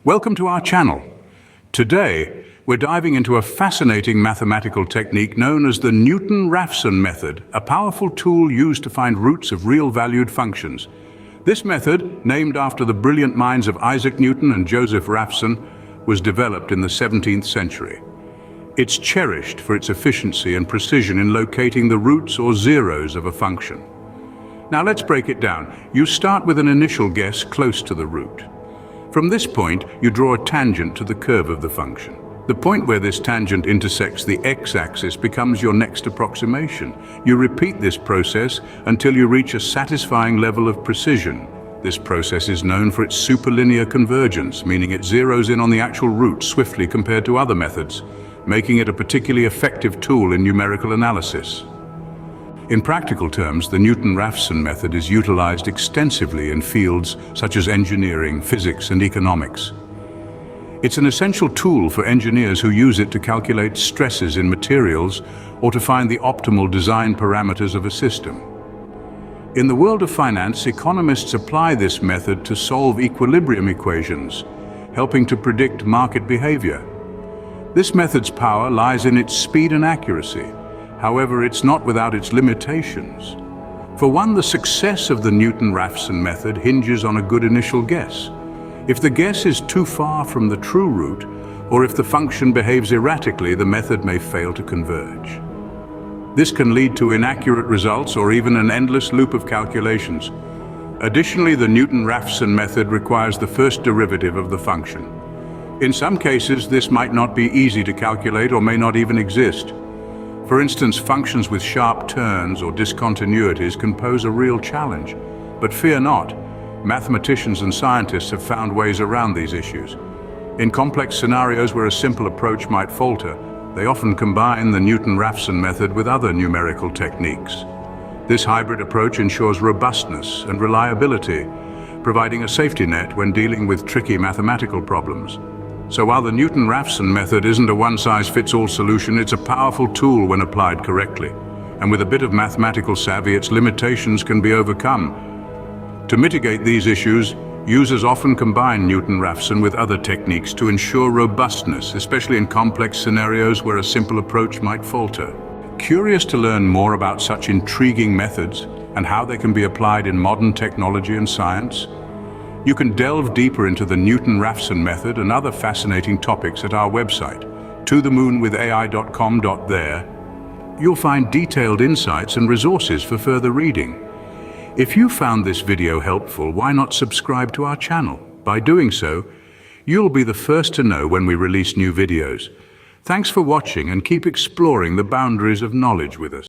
Welcome to our channel. Today, we're diving into a fascinating mathematical technique known as the Newton-Raphson Method, a powerful tool used to find roots of real-valued functions. This method, named after the brilliant minds of Isaac Newton and Joseph Raphson, was developed in the 17th century. It's cherished for its efficiency and precision in locating the roots or zeros of a function. Now let's break it down. You start with an initial guess close to the root. From this point, you draw a tangent to the curve of the function. The point where this tangent intersects the x-axis becomes your next approximation. You repeat this process until you reach a satisfying level of precision. This process is known for its superlinear convergence, meaning it zeroes in on the actual root swiftly compared to other methods, making it a particularly effective tool in numerical analysis. In practical terms, the Newton-Raphson method is utilized extensively in fields such as engineering, physics, and economics. It's an essential tool for engineers who use it to calculate stresses in materials or to find the optimal design parameters of a system. In the world of finance, economists apply this method to solve equilibrium equations, helping to predict market behavior. This method's power lies in its speed and accuracy. However, it's not without its limitations. For one, the success of the Newton-Raphson method hinges on a good initial guess. If the guess is too far from the true root, or if the function behaves erratically, the method may fail to converge. This can lead to inaccurate results or even an endless loop of calculations. Additionally, the Newton-Raphson method requires the first derivative of the function. In some cases, this might not be easy to calculate or may not even exist. For instance, functions with sharp turns or discontinuities can pose a real challenge. But fear not, mathematicians and scientists have found ways around these issues. In complex scenarios where a simple approach might falter, they often combine the Newton-Raphson method with other numerical techniques. This hybrid approach ensures robustness and reliability, providing a safety net when dealing with tricky mathematical problems. So while the Newton-Raphson method isn't a one-size-fits-all solution, it's a powerful tool when applied correctly. And with a bit of mathematical savvy, its limitations can be overcome. To mitigate these issues, users often combine Newton-Raphson with other techniques to ensure robustness, especially in complex scenarios where a simple approach might falter. Curious to learn more about such intriguing methods and how they can be applied in modern technology and science? You can delve deeper into the Newton-Raphson method and other fascinating topics at our website, tothemoonwithai.com. There, you'll find detailed insights and resources for further reading. If you found this video helpful, why not subscribe to our channel? By doing so, you'll be the first to know when we release new videos. Thanks for watching and keep exploring the boundaries of knowledge with us.